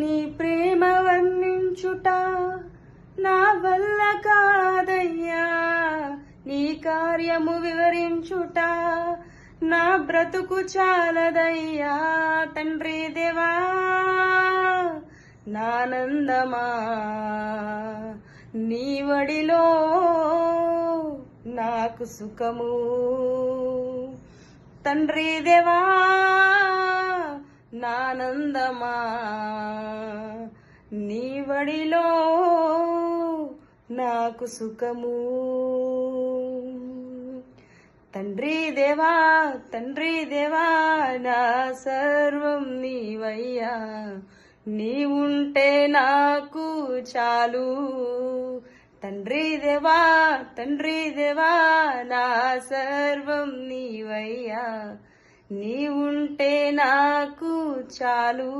నీ ప్రేమ వర్ణించుట నా వల్ల కాదయ్యా, నీ కార్యము వివరించుట నా బ్రతుకు చాలదయ్యా. తండ్రి దేవా నానందమా, నీ వడిలో నాకు సుఖము. తండ్రి దేవా నానందమా, నీ వడిలో నాకు సుఖము. తండ్రి దేవా తండ్రి దేవా నా సర్వం నీవయ్యా, నీవుంటే నాకు చాలు. తండ్రి దేవా నా సర్వం నీవయ్యా, నీవుంటే నాకు చాలు.